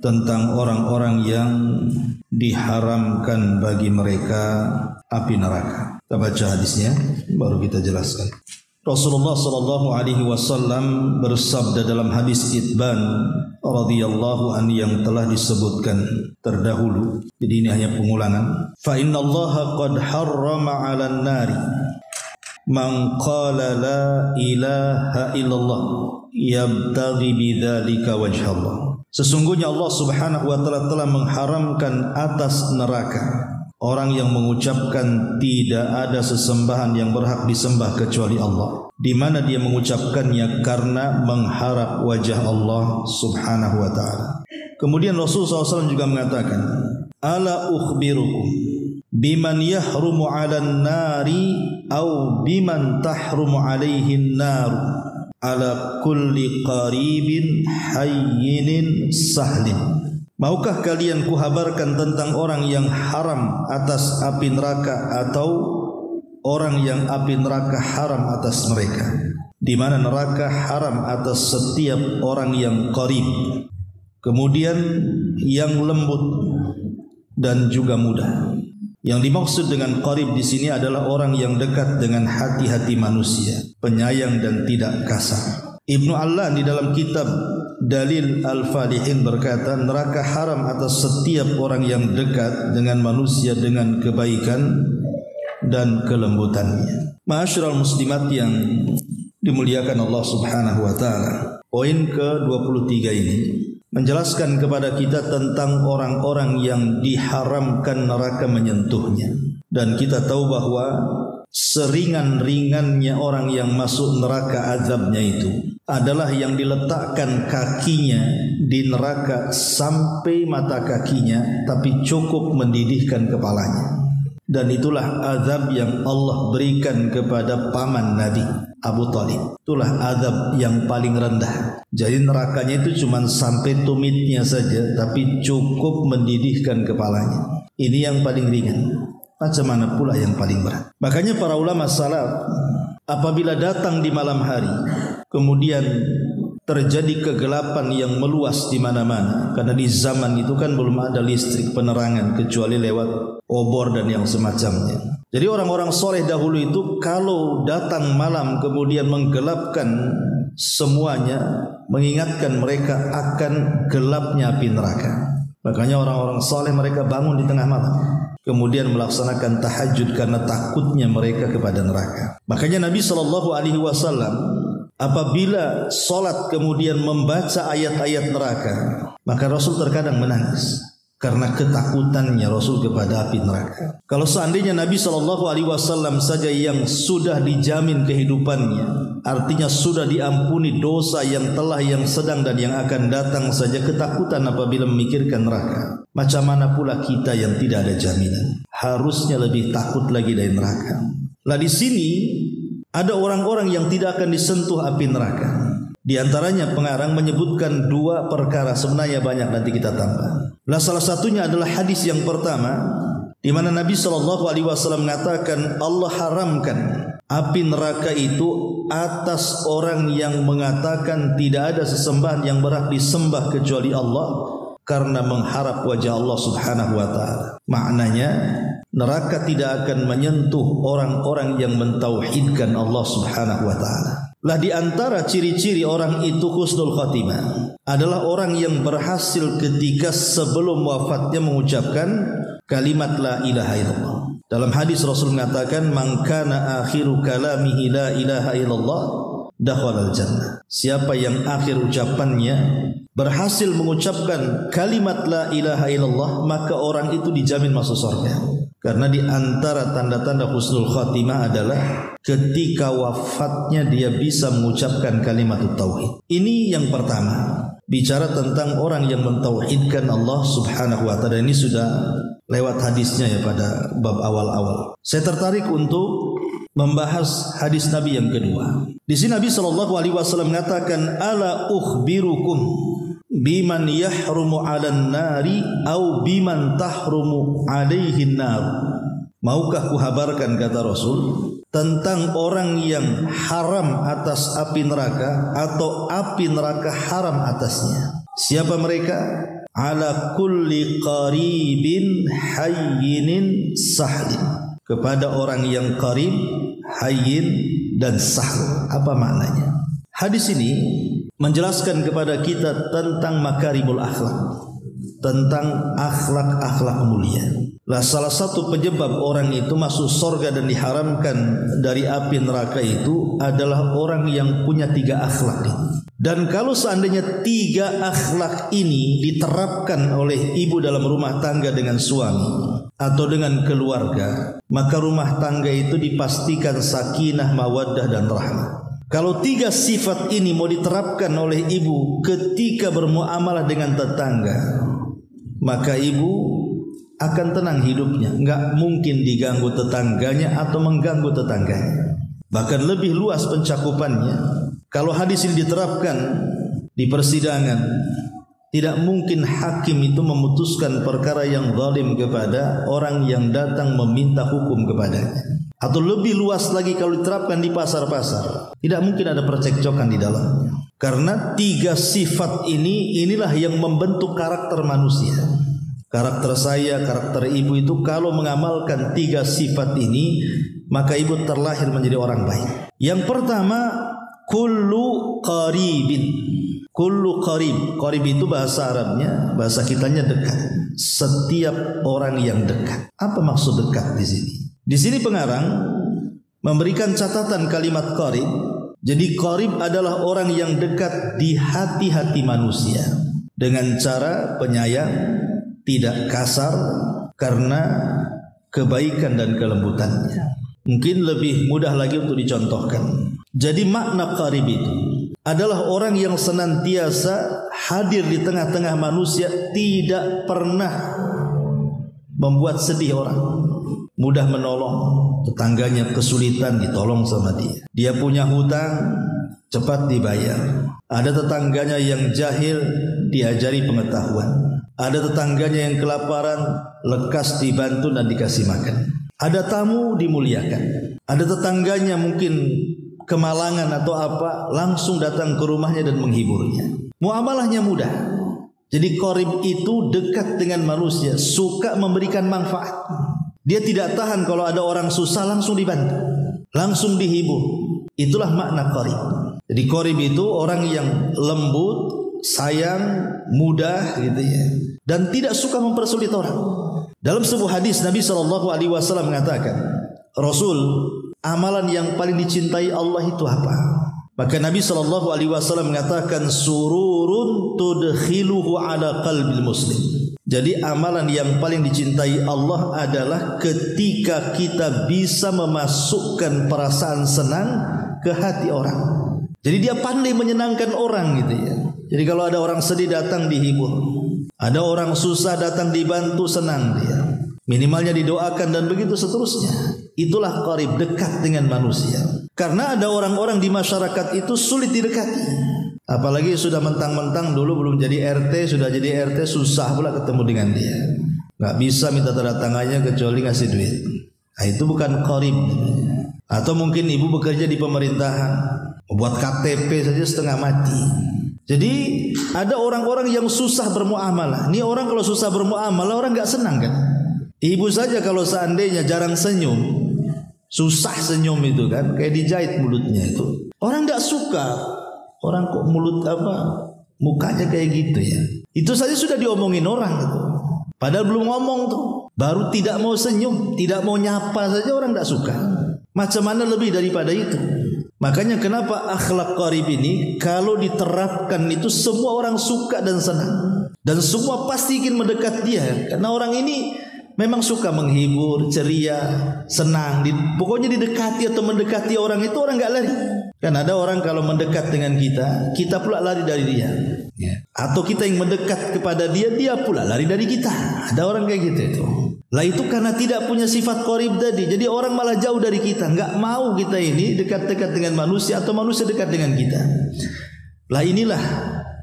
tentang orang-orang yang diharamkan bagi mereka api neraka. Kita baca hadisnya baru kita jelaskan. Rasulullah sallallahu alaihi wasallam bersabda dalam hadis Itban radhiyallahu anhu yang telah disebutkan terdahulu. Jadi ini hanya pengulangan. Fa innallaha qad harrama 'alan nari man qala la ilaha illallah yabtaghi bidzalika wajhallah. Sesungguhnya Allah Subhanahu wa taala telah mengharamkan atas neraka orang yang mengucapkan tidak ada sesembahan yang berhak disembah kecuali Allah, di mana dia mengucapkannya karena mengharap wajah Allah Subhanahu wa taala. Kemudian Rasulullah SAW juga mengatakan, ala ukhbirukum biman yahrumu 'alan nari au biman tahrumu 'alaihin naru ala kulli qaribin hayyinin sahlin. Maukah kalian kuhabarkan tentang orang yang haram atas api neraka atau orang yang api neraka haram atas mereka, di mana neraka haram atas setiap orang yang qarib, kemudian yang lembut dan juga mudah. Yang dimaksud dengan qarib di sini adalah orang yang dekat dengan hati-hati manusia, penyayang dan tidak kasar. Ibnu Allan di dalam kitab Dalil Al-Falihin berkata, neraka haram atas setiap orang yang dekat dengan manusia dengan kebaikan dan kelembutannya. Ma'asyiral muslimat yang dimuliakan Allah Subhanahu wa taala. Poin ke-23 ini menjelaskan kepada kita tentang orang-orang yang diharamkan neraka menyentuhnya. Dan kita tahu bahwa seringan-ringannya orang yang masuk neraka azabnya itu adalah yang diletakkan kakinya di neraka sampai mata kakinya, tapi cukup mendidihkan kepalanya. Dan itulah azab yang Allah berikan kepada paman Nabi Abu Talib. Itulah azab yang paling rendah. Jadi nerakanya itu cuma sampai tumitnya saja, tapi cukup mendidihkan kepalanya. Ini yang paling ringan. Macam mana pula yang paling berat? Makanya para ulama salaf apabila datang di malam hari, kemudian terjadi kegelapan yang meluas di mana-mana, karena di zaman itu kan belum ada listrik penerangan kecuali lewat obor dan yang semacamnya. Jadi orang-orang soleh dahulu itu kalau datang malam kemudian menggelapkan semuanya, mengingatkan mereka akan gelapnya api neraka. Makanya orang-orang soleh mereka bangun di tengah malam, kemudian melaksanakan tahajud karena takutnya mereka kepada neraka. Makanya Nabi SAW apabila solat kemudian membaca ayat-ayat neraka, maka Rasul terkadang menangis karena ketakutannya Rasul kepada api neraka. Kalau seandainya Nabi SAW saja yang sudah dijamin kehidupannya, artinya sudah diampuni dosa yang telah, yang sedang dan yang akan datang saja, ketakutan apabila memikirkan neraka, macam mana pula kita yang tidak ada jaminan, harusnya lebih takut lagi dari neraka. Lah di sini ada orang-orang yang tidak akan disentuh api neraka. Di antaranya pengarang menyebutkan dua perkara, sebenarnya banyak, nanti kita tambah. Nah, salah satunya adalah hadis yang pertama, di mana Nabi SAW mengatakan Allah haramkan api neraka itu atas orang yang mengatakan tidak ada sesembahan yang berhak disembah kecuali Allah karena mengharap wajah Allah Subhanahu wa taala. Maknanya neraka tidak akan menyentuh orang-orang yang mentauhidkan Allah Subhanahu wa taala. Lah di antara ciri-ciri orang itu husnul khatimah adalah orang yang berhasil ketika sebelum wafatnya mengucapkan kalimat la ilaha illallah. Dalam hadis Rasul mengatakan, man kana akhiru kalamihi la ilaha illallah dakhalal jannah. Siapa yang akhir ucapannya berhasil mengucapkan kalimat la ilaha illallah, maka orang itu dijamin masuk surga. Karena di antara tanda-tanda husnul khatimah adalah ketika wafatnya dia bisa mengucapkan kalimat tauhid. Ini yang pertama, bicara tentang orang yang mentauhidkan Allah Subhanahu wa taala. Ini sudah lewat hadisnya ya pada bab awal-awal. Saya tertarik untuk membahas hadis Nabi yang kedua. Di sini Nabi SAW mengatakan, ala ukhbirukum biman yahrumu 'alan nari au biman tahrumu 'alaihin nar. Maukah kuhabarkan, kata Rasul, tentang orang yang haram atas api neraka atau api neraka haram atasnya. Siapa mereka? ala kulli qaribin hayyinin sahlin, kepada orang yang qarib, hayyin dan sahl. Apa maknanya? Hadis ini menjelaskan kepada kita tentang makarimul akhlak, tentang akhlak-akhlak mulia. Lah salah satu penyebab orang itu masuk surga dan diharamkan dari api neraka itu adalah orang yang punya 3 akhlak ini. Dan kalau seandainya 3 akhlak ini diterapkan oleh ibu dalam rumah tangga dengan suami atau dengan keluarga, maka rumah tangga itu dipastikan sakinah, mawaddah dan rahmah. Kalau 3 sifat ini mau diterapkan oleh ibu ketika bermuamalah dengan tetangga, maka ibu akan tenang hidupnya, enggak mungkin diganggu tetangganya atau mengganggu tetangganya. Bahkan lebih luas pencakupannya. Kalau hadis ini diterapkan di persidangan, tidak mungkin hakim itu memutuskan perkara yang zalim kepada orang yang datang meminta hukum kepadanya. Atau lebih luas lagi kalau diterapkan di pasar-pasar, tidak mungkin ada percekcokan di dalamnya. Karena 3 sifat inilah yang membentuk karakter manusia. Karakter saya, karakter ibu itu kalau mengamalkan 3 sifat ini, maka ibu terlahir menjadi orang baik. Yang pertama, kullu qaribin. Kullu qarib. Qarib itu bahasa Arabnya, bahasa kitanya dekat. Setiap orang yang dekat. Apa maksud dekat di sini? Di sini pengarang memberikan catatan kalimat qarib. Jadi qarib adalah orang yang dekat di hati-hati manusia dengan cara penyayang, tidak kasar karena kebaikan dan kelembutannya. Mungkin lebih mudah lagi untuk dicontohkan. Jadi makna qarib itu adalah orang yang senantiasa hadir di tengah-tengah manusia, tidak pernah membuat sedih orang, mudah menolong tetangganya kesulitan, ditolong sama dia. Dia punya hutang, cepat dibayar. Ada tetangganya yang jahil, diajari pengetahuan. Ada tetangganya yang kelaparan, lekas dibantu dan dikasih makan. Ada tamu, dimuliakan. Ada tetangganya mungkin kemalangan atau apa, langsung datang ke rumahnya dan menghiburnya. Muamalahnya mudah. Jadi qarib itu dekat dengan manusia, suka memberikan manfaat. Dia tidak tahan kalau ada orang susah, langsung dibantu, langsung dihibur. Itulah makna qarib. Jadi qarib itu orang yang lembut, sayang, mudah gitu ya, dan tidak suka mempersulit orang. Dalam sebuah hadis Nabi SAW mengatakan, Rasul, amalan yang paling dicintai Allah itu apa? Maka Nabi SAW mengatakan, sururun tudkhiluhu ala qalbil muslim. Jadi amalan yang paling dicintai Allah adalah ketika kita bisa memasukkan perasaan senang ke hati orang. Jadi dia pandai menyenangkan orang gitu ya. Jadi kalau ada orang sedih datang dihibur, ada orang susah datang dibantu, senang dia. Minimalnya didoakan dan begitu seterusnya. Itulah qarib, dekat dengan manusia. Karena ada orang-orang di masyarakat itu sulit didekati. Apalagi sudah mentang-mentang dulu belum jadi RT, sudah jadi RT susah pula ketemu dengan dia. Gak bisa minta tanda tangannya kecuali ngasih duit. Nah, itu bukan qarib. Atau mungkin ibu bekerja di pemerintahan, membuat KTP saja setengah mati. Jadi ada orang-orang yang susah bermuamalah. Ini orang kalau susah bermuamalah orang gak senang kan. Ibu saja kalau seandainya jarang senyum, susah senyum itu kan, kayak dijahit mulutnya itu, orang gak suka. Orang kok mulut apa, mukanya kayak gitu ya. Itu saja sudah diomongin orang gitu. Padahal belum ngomong tuh, baru tidak mau senyum, tidak mau nyapa saja orang gak suka. Macam mana lebih daripada itu? Makanya kenapa akhlak qarib ini kalau diterapkan itu semua orang suka dan senang, dan semua pasti ingin mendekat dia. Karena orang ini memang suka menghibur, ceria, senang. Pokoknya didekati atau mendekati orang itu orang gak lari. Kan ada orang kalau mendekat dengan kita, kita pula lari dari dia. Atau kita yang mendekat kepada dia, dia pula lari dari kita. Ada orang kayak gitu itu. Lah itu karena tidak punya sifat qarib tadi. Jadi orang malah jauh dari kita. Enggak mau kita ini dekat-dekat dengan manusia atau manusia dekat dengan kita. Lah inilah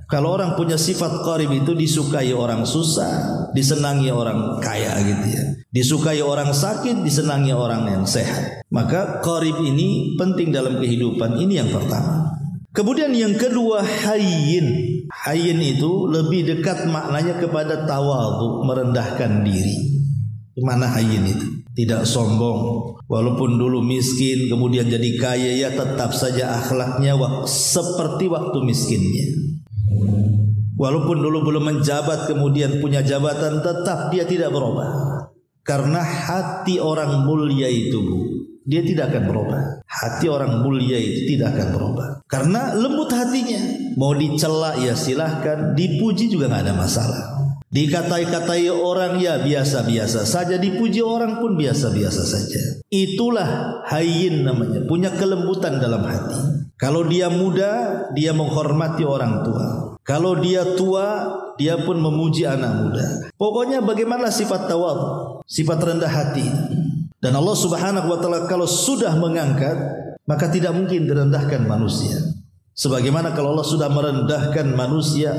kalau orang punya sifat qarib itu disukai orang susah, disenangi orang kaya gitu ya. Disukai orang sakit, disenangi orang yang sehat. Maka qarib ini penting dalam kehidupan. Ini yang pertama. Kemudian yang kedua, hayyin. Hayyin itu lebih dekat maknanya kepada tawadhu, merendahkan diri. Mana hayyin itu? Tidak sombong. Walaupun dulu miskin kemudian jadi kaya, ya tetap saja akhlaknya seperti waktu miskinnya. Walaupun dulu belum menjabat kemudian punya jabatan, tetap dia tidak berubah. Karena hati orang mulia itu, dia tidak akan berubah. Hati orang mulia itu tidak akan berubah. Karena lembut hatinya. Mau dicela ya silahkan, dipuji juga nggak ada masalah. Dikatai-katai orang ya biasa-biasa saja, dipuji orang pun biasa-biasa saja. Itulah hayyin namanya, punya kelembutan dalam hati. Kalau dia muda, dia menghormati orang tua. Kalau dia tua, dia pun memuji anak muda. Pokoknya bagaimana sifat tawadhu, sifat rendah hati. Dan Allah Subhanahu wa taala kalau sudah mengangkat, maka tidak mungkin direndahkan manusia. Sebagaimana kalau Allah sudah merendahkan manusia,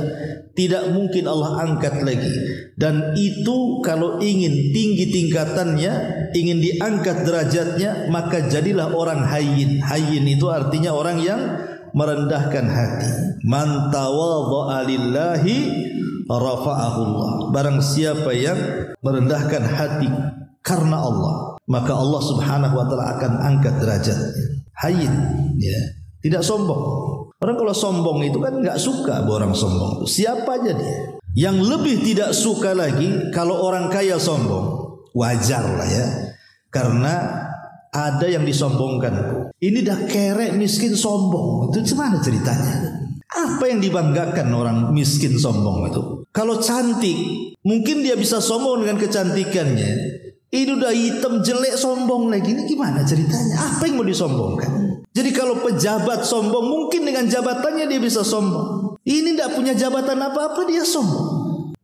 tidak mungkin Allah angkat lagi. Dan itu kalau ingin tinggi tingkatannya, ingin diangkat derajatnya, maka jadilah orang hayyin. Hayyin itu artinya orang yang merendahkan hati. Man tawadha'a lillahi rafa'ahu Allah. Barang siapa yang merendahkan hati karena Allah, maka Allah Subhanahu wa taala akan angkat derajatnya. Hayyin, ya, tidak sombong. Orang kalau sombong itu kan nggak suka orang sombong itu. Siapa aja dia. Yang lebih tidak suka lagi kalau orang kaya sombong. Wajar lah ya. Karena ada yang disombongkan. Ini dah kerek miskin sombong. Itu gimana ceritanya? Apa yang dibanggakan orang miskin sombong itu? Kalau cantik, mungkin dia bisa sombong dengan kecantikannya. Ini udah hitam jelek sombong lagi. Ini gimana ceritanya? Apa yang mau disombongkan? Jadi kalau pejabat sombong, mungkin dengan jabatannya dia bisa sombong. Ini tidak punya jabatan apa-apa, dia sombong.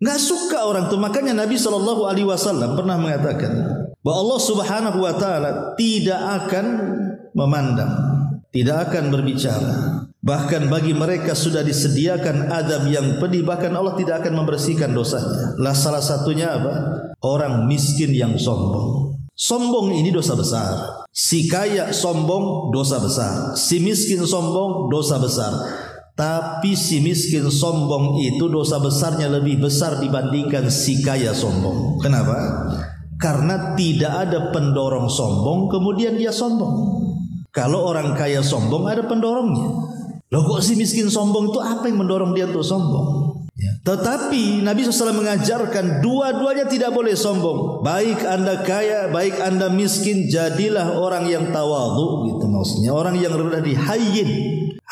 Nggak suka orang itu. Makanya Nabi SAW pernah mengatakan bahwa Allah Subhanahu wa taala tidak akan memandang, tidak akan berbicara. Bahkan bagi mereka sudah disediakan azab yang pedih. Bahkan Allah tidak akan membersihkan dosanya. Lah salah satunya apa? Orang miskin yang sombong. Sombong ini dosa besar. Si kaya sombong dosa besar. Si miskin sombong dosa besar. Tapi si miskin sombong itu dosa besarnya lebih besar dibandingkan si kaya sombong. Kenapa? Karena tidak ada pendorong sombong kemudian dia sombong. Kalau orang kaya sombong ada pendorongnya. Loh kok si miskin sombong itu apa yang mendorong dia untuk sombong? Ya. Tetapi Nabi SAW mengajarkan dua-duanya tidak boleh sombong. Baik anda kaya, baik anda miskin, jadilah orang yang tawadhu, gitu maksudnya. Orang yang rendah di hayyin.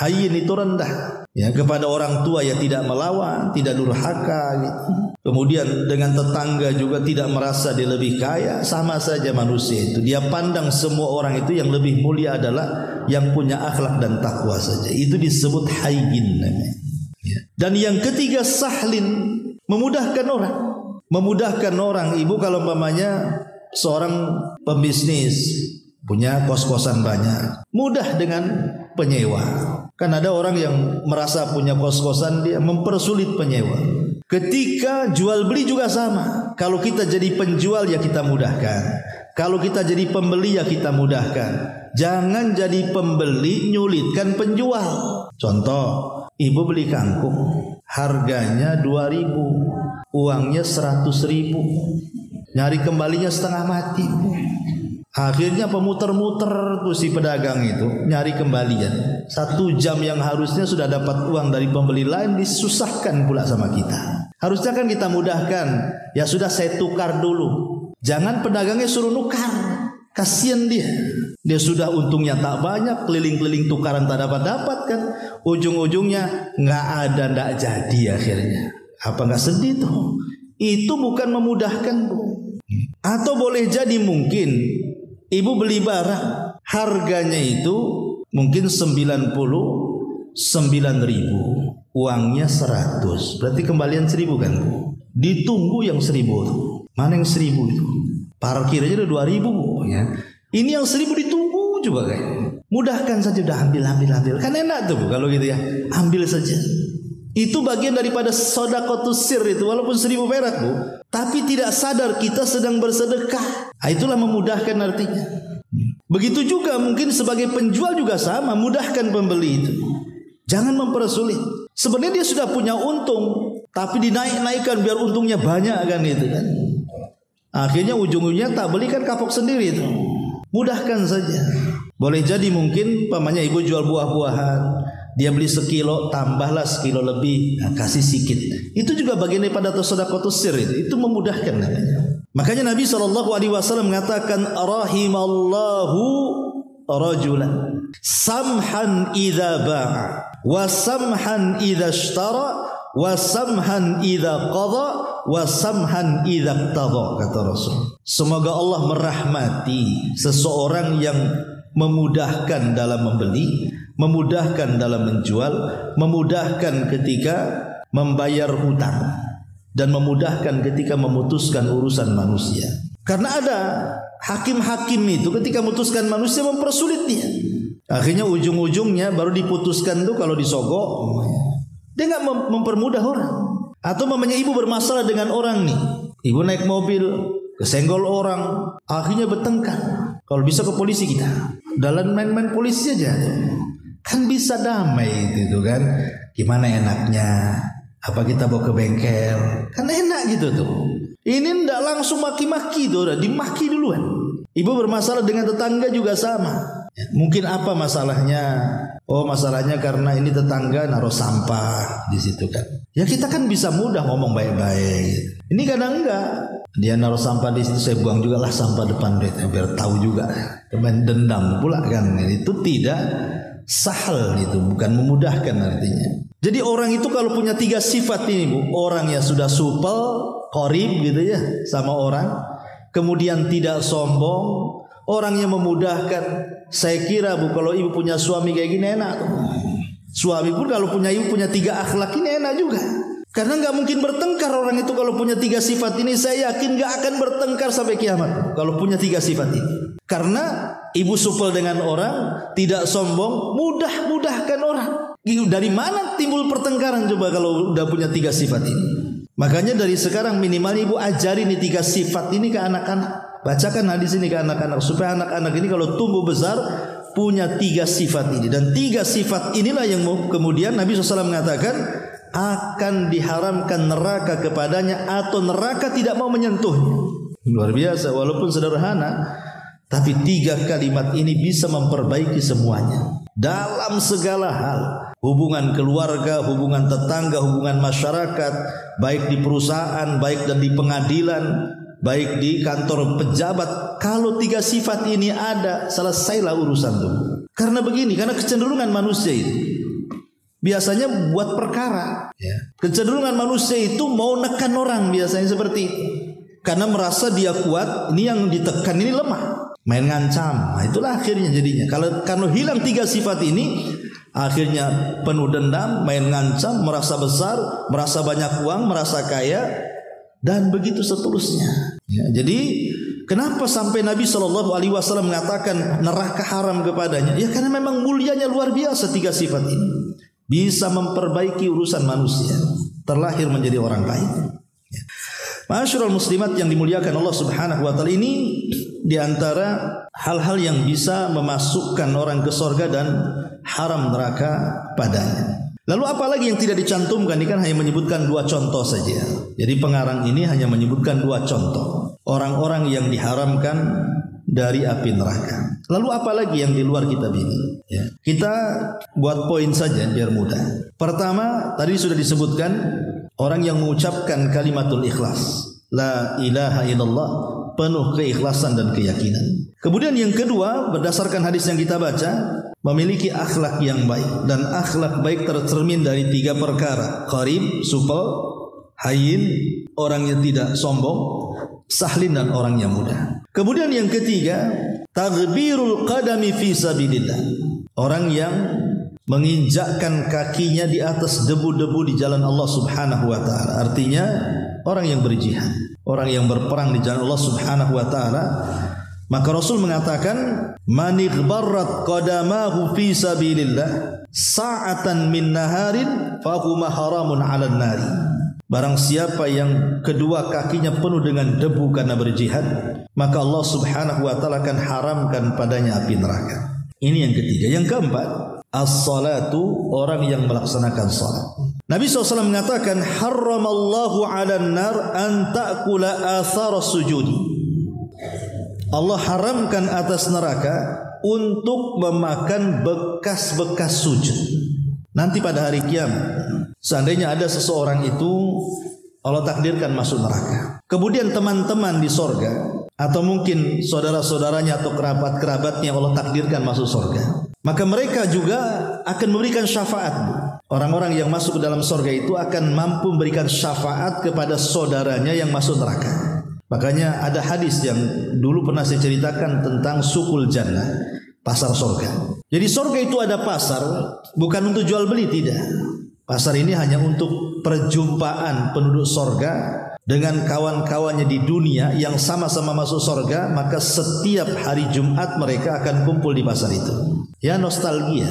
Hayyin itu rendah. Ya, kepada orang tua ya tidak melawan, tidak durhaka gitu. Kemudian dengan tetangga juga tidak merasa dia lebih kaya, sama saja manusia itu. Dia pandang semua orang itu yang lebih mulia adalah yang punya akhlak dan takwa saja. Itu disebut hayyin namanya. Dan yang ketiga sahlin, memudahkan orang. Memudahkan orang. Ibu kalau umpamanya seorang pembisnis punya kos-kosan banyak, mudah dengan penyewa. Kan ada orang yang merasa punya kos-kosan, dia mempersulit penyewa. Ketika jual beli juga sama. Kalau kita jadi penjual ya kita mudahkan. Kalau kita jadi pembeli ya kita mudahkan. Jangan jadi pembeli nyulitkan penjual. Contoh, ibu beli kangkung, harganya 2.000, uangnya 100.000, nyari kembalinya setengah mati. Akhirnya pemuter-muter tuh si pedagang itu nyari kembalian. 1 jam yang harusnya sudah dapat uang dari pembeli lain disusahkan pula sama kita. Harusnya kan kita mudahkan. Ya sudah saya tukar dulu. Jangan pedagangnya suruh nukar. Kasian dia. Dia sudah untungnya tak banyak, keliling-keliling tukaran tak dapat-dapat kan. Ujung-ujungnya nggak ada, nggak jadi akhirnya. Apa nggak sedih tuh? Itu bukan memudahkan, Bu. Atau boleh jadi mungkin ibu beli barang, harganya itu mungkin 99.000, uangnya 100, berarti kembalian 1.000 kan, Bu? Ditunggu yang 1.000 itu. Mana yang 1.000 itu? Parkir aja udah 2.000, Bu, ya. Ini yang 1.000 ditunggu juga kayaknya. Mudahkan saja, udah ambil. Kan enak tuh, Bu, kalau gitu ya. Ambil saja. Itu bagian daripada sedekatus sir itu, walaupun 1.000 perak, Bu, tapi tidak sadar kita sedang bersedekah. Itulah memudahkan artinya. Begitu juga mungkin sebagai penjual juga sama, mudahkan pembeli itu. Jangan mempersulit. Sebenarnya dia sudah punya untung, tapi dinaik-naikkan biar untungnya banyak kan itu kan. Akhirnya ujung-ujungnya tak belikan kapok sendiri itu. Mudahkan saja. Boleh jadi mungkin pamannya ibu jual buah-buahan, dia beli sekilo, tambahlah sekilo lebih, nah, kasih sedikit. Itu juga bagian daripada sedekahus sir itu memudahkan namanya. Makanya Nabi SAW mengatakan rahimallahu rajulan samhan idza ba'a wa samhan idza ishtara wa samhan idza qada wa samhan idza iqtada, kata Rasul. Semoga Allah merahmati seseorang yang memudahkan dalam membeli, memudahkan dalam menjual, memudahkan ketika membayar hutang, dan memudahkan ketika memutuskan urusan manusia. Karena ada hakim-hakim itu ketika memutuskan manusia mempersulit dia. Akhirnya ujung-ujungnya baru diputuskan tuh kalau disogok, dia nggak mempermudah orang. Atau mamanya ibu bermasalah dengan orang nih, ibu naik mobil kesenggol orang, akhirnya bertengkar. Kalau bisa ke polisi kita, dalam main-main polisi aja, kan bisa damai itu kan. Gimana enaknya? Apa kita bawa ke bengkel? Kan enak gitu tuh. Ini ndak langsung maki-maki tuh, udah dimaki duluan. Ibu bermasalah dengan tetangga juga sama. Mungkin apa masalahnya? Oh, masalahnya karena ini tetangga naruh sampah di situ kan. Ya kita kan bisa mudah ngomong baik-baik. Ini kadang enggak. Dia naruh sampah di situ, saya buang juga lah sampah depan dia biar tahu juga. Kemudian dendam pula kan. Itu tidak sahal, itu bukan memudahkan artinya. Jadi orang itu kalau punya 3 sifat ini Bu, orang yang sudah supel, qarib gitu ya sama orang, kemudian tidak sombong, orang yang memudahkan. Saya kira Bu, kalau ibu punya suami kayak gini enak tuh. Suami pun kalau punya ibu punya 3 akhlak ini enak juga. Karena nggak mungkin bertengkar orang itu kalau punya 3 sifat ini. Saya yakin nggak akan bertengkar sampai kiamat kalau punya 3 sifat ini. Karena ibu supel dengan orang, tidak sombong, mudahkan orang. Dari mana timbul pertengkaran coba kalau udah punya 3 sifat ini? Makanya dari sekarang minimal ibu ajari nih 3 sifat ini ke anak-anak. Bacakan hadis ini ke anak-anak supaya anak-anak ini kalau tumbuh besar punya 3 sifat ini. Dan 3 sifat inilah yang kemudian Nabi SAW mengatakan akan diharamkan neraka kepadanya atau neraka tidak mau menyentuhnya. Luar biasa, walaupun sederhana, tapi 3 kalimat ini bisa memperbaiki semuanya dalam segala hal. Hubungan keluarga, hubungan tetangga, hubungan masyarakat, baik di perusahaan, baik dan di pengadilan, baik di kantor pejabat. Kalau 3 sifat ini ada, selesailah urusan itu. Karena begini, karena kecenderungan manusia itu biasanya buat perkara ya. Kecenderungan manusia itu mau nekan orang biasanya seperti itu. Karena merasa dia kuat, ini yang ditekan ini lemah, main ngancam. Nah, itulah akhirnya jadinya. Kalau hilang 3 sifat ini, akhirnya penuh dendam, main ngancam, merasa besar, merasa banyak uang, merasa kaya, dan begitu seterusnya. Ya, jadi kenapa sampai Nabi SAW mengatakan neraka haram kepadanya? Ya karena memang mulianya luar biasa 3 sifat ini. Bisa memperbaiki urusan manusia, terlahir menjadi orang baik. Ya. Ma'asyiral muslimat yang dimuliakan Allah Subhanahu wa taala, ini diantara hal-hal yang bisa memasukkan orang ke surga dan haram neraka padanya. Lalu apalagi yang tidak dicantumkan? Ini kan hanya menyebutkan 2 contoh saja. Jadi pengarang ini hanya menyebutkan 2 contoh orang-orang yang diharamkan dari api neraka. Lalu apalagi yang di luar kitab ini? Ya. Kita buat poin saja biar mudah. Pertama, tadi sudah disebutkan orang yang mengucapkan kalimatul ikhlas, la ilaha illallah, penuh keikhlasan dan keyakinan. Kemudian yang kedua, berdasarkan hadis yang kita baca, memiliki akhlak yang baik. Dan akhlak baik tercermin dari 3 perkara: qarib, supel, hayyin, orang yang tidak sombong, sahlin, dan orang yang mudah. Kemudian yang ketiga, taghbirul qadami fi sabilillah, orang yang menginjakkan kakinya di atas debu-debu di jalan Allah Subhanahu wa taala. Artinya orang yang berjihad, orang yang berperang di jalan Allah Subhanahu wa taala. Maka Rasul mengatakan, man ighbarrat qadamahu fi sabilillah sa'atan min naharin fa huwa haramun 'alan nari. Barang siapa yang kedua kakinya penuh dengan debu karena berjihad, maka Allah Subhanahu wa taala akan haramkan padanya api neraka. Ini yang ketiga. Yang keempat, as-salatu, orang yang melaksanakan salat. Nabi SAW mengatakan, harramallahu 'alan nar an ta'kula athara sujudi. Allah haramkan atas neraka untuk memakan bekas-bekas sujud. Nanti pada hari kiamat, seandainya ada seseorang itu Allah takdirkan masuk neraka, kemudian teman-teman di sorga atau mungkin saudara-saudaranya atau kerabat-kerabatnya Allah takdirkan masuk sorga, maka mereka juga akan memberikan syafaat. Orang-orang yang masuk ke dalam sorga itu akan mampu memberikan syafaat kepada saudaranya yang masuk neraka. Makanya ada hadis yang dulu pernah saya ceritakan tentang sukul jannah, pasar sorga. Jadi sorga itu ada pasar, bukan untuk jual beli, tidak. Pasar ini hanya untuk perjumpaan penduduk sorga dengan kawan-kawannya di dunia yang sama-sama masuk sorga. Maka setiap hari Jumat mereka akan kumpul di pasar itu. Ya, nostalgia,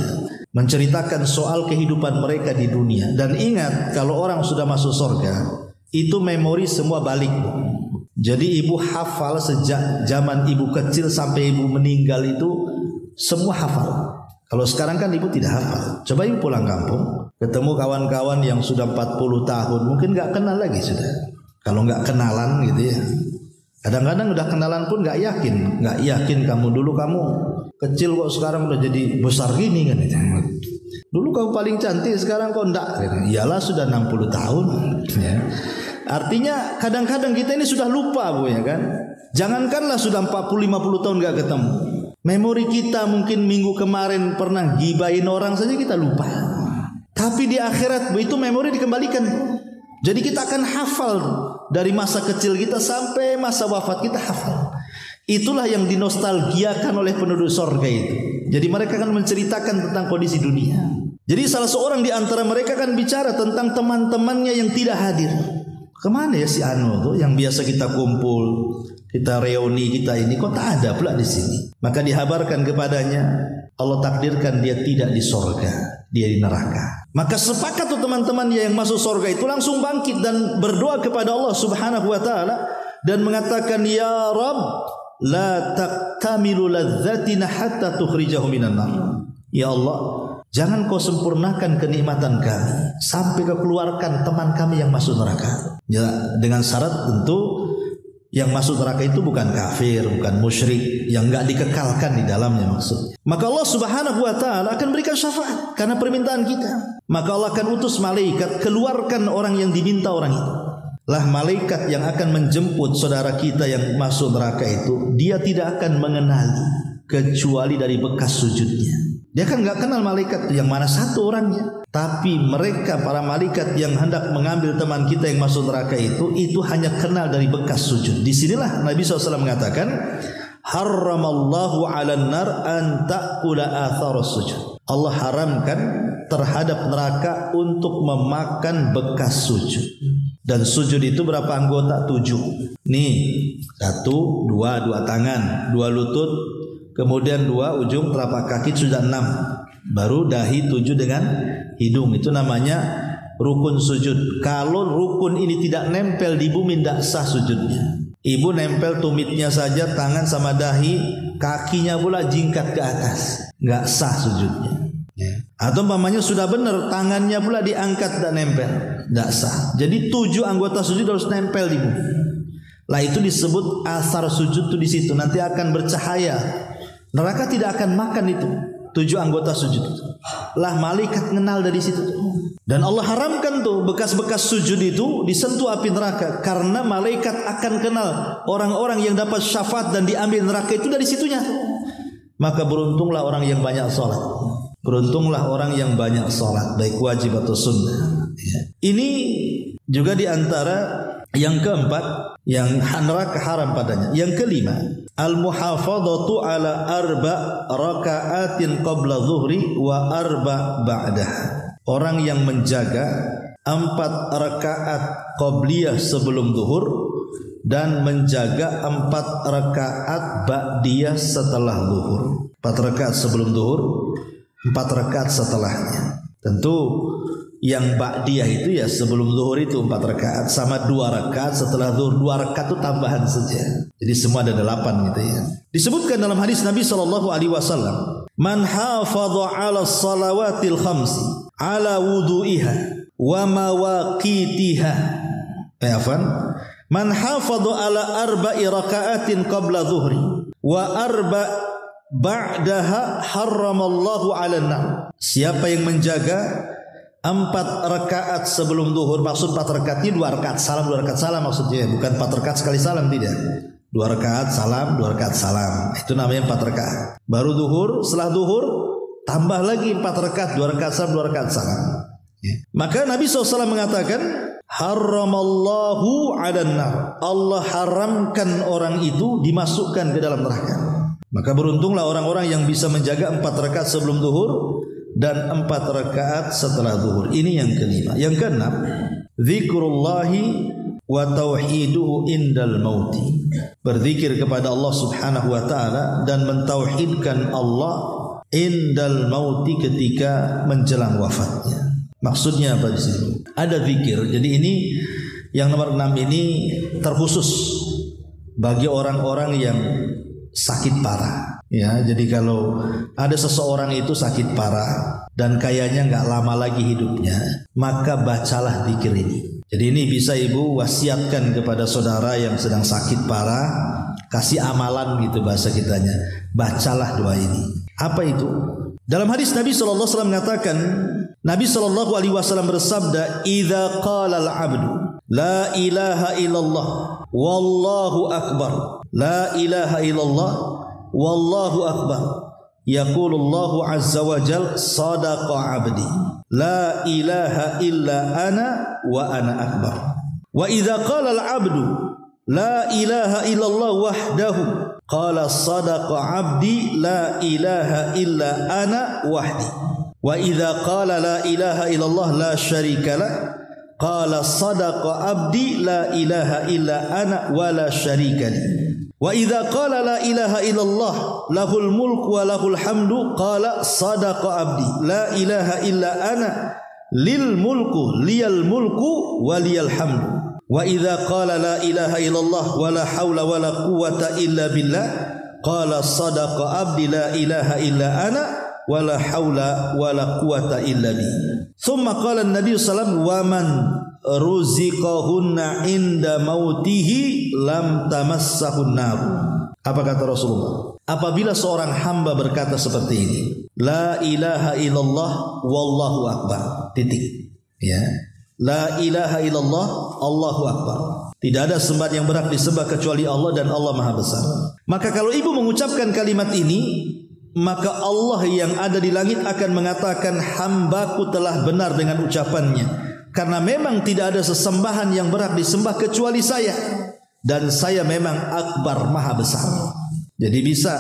menceritakan soal kehidupan mereka di dunia. Dan ingat, kalau orang sudah masuk sorga, itu memori semua balik. Jadi ibu hafal sejak zaman ibu kecil sampai ibu meninggal itu semua hafal. Kalau sekarang kan ibu tidak hafal. Coba ibu pulang kampung, ketemu kawan-kawan yang sudah 40 tahun, mungkin gak kenal lagi sudah. Kalau gak kenalan gitu ya. Kadang-kadang udah kenalan pun gak yakin kamu dulu kamu kecil kok sekarang udah jadi besar gini kan. Dulu kamu paling cantik, sekarang kok enggak. Iyalah sudah 60 tahun ya. Artinya kadang-kadang kita ini sudah lupa Bu ya kan. Jangankanlah sudah 40-50 tahun gak ketemu, memori kita mungkin minggu kemarin pernah gibahin orang saja kita lupa. Tapi di akhirat Bu, itu memori dikembalikan. Jadi kita akan hafal dari masa kecil kita sampai masa wafat kita hafal. Itulah yang dinostalgiakan oleh penduduk sorga itu. Jadi mereka akan menceritakan tentang kondisi dunia. Jadi salah seorang di antara mereka akan bicara tentang teman-temannya yang tidak hadir. Kemana ya si Anu tuh yang biasa kita kumpul, kita reuni, kita ini kok tak ada pula di sini. Maka dihabarkan kepadanya, Allah takdirkan dia tidak di sorga, dia di neraka. Maka sepakat tuh teman-temannya yang masuk sorga itu langsung bangkit dan berdoa kepada Allah Subhanahu wa taala dan mengatakan, ya Rabb, la taqtamilu ladzatina hatta tukhrijahu minan nar. Ya Allah, jangan kau sempurnakan kenikmatan kami sampai kau keluarkan teman kami yang masuk neraka. Ya, dengan syarat tentu yang masuk neraka itu bukan kafir, bukan musyrik, yang enggak dikekalkan di dalamnya maksud. Maka Allah Subhanahu wa taala akan berikan syafaat karena permintaan kita. Maka Allah akan utus malaikat, keluarkan orang yang diminta orang itu. Lah malaikat yang akan menjemput saudara kita yang masuk neraka itu, dia tidak akan mengenali kecuali dari bekas sujudnya. Dia kan gak kenal malaikat yang mana satu orangnya. Tapi mereka para malaikat yang hendak mengambil teman kita yang masuk neraka itu hanya kenal dari bekas sujud. Disinilah Nabi SAW mengatakan, harramallahu 'alan nar an ta'kula athara sujud. Allah haramkan terhadap neraka untuk memakan bekas sujud. Dan sujud itu berapa anggota? 7. Nih, 1, 2 tangan, 2 lutut, kemudian 2 ujung telapak kaki, sudah 6. Baru dahi 7 dengan hidung. Itu namanya rukun sujud. Kalau rukun ini tidak nempel di bumi, tidak sah sujudnya. Ibu nempel tumitnya saja, tangan sama dahi, kakinya pula jingkat ke atas, nggak sah sujudnya. Atau umpamanya sudah benar, tangannya pula diangkat dan nempel, nggak sah. Jadi 7 anggota sujud harus nempel di bumi. Lah itu disebut asar sujud tuh di situ. Nanti akan bercahaya. Neraka tidak akan makan itu 7 anggota sujud. Lah malaikat kenal dari situ. Dan Allah haramkan tuh bekas-bekas sujud itu disentuh api neraka, karena malaikat akan kenal orang-orang yang dapat syafaat dan diambil neraka itu dari situnya. Maka beruntunglah orang yang banyak sholat. Beruntunglah orang yang banyak sholat, baik wajib atau sunnah. Ini juga diantara yang keempat yang neraka haram padanya. Yang kelima, al-muhafadhatu ala 4 raka'atin qabla zuhri wa 4 ba'dah. Orang yang menjaga 4 rakaat qabliyah sebelum zuhur dan menjaga 4 rakaat ba'diyah setelah zuhur. 4 rakaat sebelum zuhur, 4 rakaat setelahnya. Tentu yang ba'diyah itu ya sebelum zuhur itu 4 rakaat, sama 2 rakaat setelah zuhur. 2 rakaat itu tambahan saja. Jadi semua ada 8 gitu ya. Disebutkan dalam hadis Nabi SAW, Man hafadha 'ala salawatil khamsi 'ala wudu'iha wa mawaqitiha. Man hafadha 'ala arba'i raka'atin qabla dhuhri wa ba'daha harramallahu 'alan nar. Siapa yang menjaga 4 rakaat sebelum zuhur, maksud 4 rakaat ini 2 rakaat salam maksudnya, bukan 4 rakaat sekali salam, tidak. 2 rakaat salam, 2 rakaat salam. Itu namanya 4 rakaat. Baru zuhur, setelah zuhur tambah lagi 4 rakaat, 2 rakaat salam, 2 rakaat salam. Maka Nabi SAW mengatakan, harramallahu 'alan nar. Allah haramkan orang itu dimasukkan ke dalam neraka. Maka beruntunglah orang-orang yang bisa menjaga 4 rakaat sebelum zuhur dan 4 rakaat setelah zuhur. Ini yang kelima. Yang keenam, zikrullahi wa tauhiduhu indal mauti. Berzikir kepada Allah Subhanahu wa taala dan mentauhidkan Allah indal mauti, ketika menjelang wafatnya. Maksudnya apa di sini? Ada zikir. Jadi ini yang nomor 6 ini terkhusus bagi orang-orang yang sakit parah. Ya, jadi kalau ada seseorang itu sakit parah dan kayaknya nggak lama lagi hidupnya, maka bacalah zikir ini. Jadi ini bisa ibu wasiatkan kepada saudara yang sedang sakit parah, kasih amalan gitu bahasa kitanya. Bacalah doa ini. Apa itu? Dalam hadis Nabi SAW mengatakan, Nabi SAW bersabda, "Idza qala al-'abdu la ilaha illallah wallahu akbar, la ilaha illallah wallahu akbar, yaqulullahu azza wa jal sadaqa 'abdi, la ilaha illa ana wa ana akbar." Wa idza qala al-'abdu la ilaha illallah wahdahu qala sadaqa 'abdi, la ilaha illa ana wahdi. Wa idza qala la ilaha illallah la syarika lah qala sadaqa 'abdi, la ilaha illa ana wa la syarika li. Wa idza qala la ilaha illallah lahul mulku wa lahul hamdu qala sadaqa 'abdi, la ilaha illa ana lil mulku liyal mulku wa liyal hamdu. Wa idza qala la ilaha illallah wa la haula wa la quwwata illa billah qala sadaqa 'abdi, la ilaha illa ana wa la haula wa la quwwata illa bi. Thumma qala an-nabi sallallahu alaihi wasallam, wa man ruziqahunna inda mautihi lam tamassahun nar. Apa kata Rasulullah? Apabila seorang hamba berkata seperti ini, la ilaha illallah wallahu akbar, titik. Ya. La ilaha illallah Allahu akbar. Tidak ada sembahan yang berhak disembah kecuali Allah dan Allah Maha Besar. Maka kalau ibu mengucapkan kalimat ini, maka Allah yang ada di langit akan mengatakan, hambaku telah benar dengan ucapannya, karena memang tidak ada sesembahan yang berhak disembah kecuali saya, dan saya memang akbar, maha besar. Jadi bisa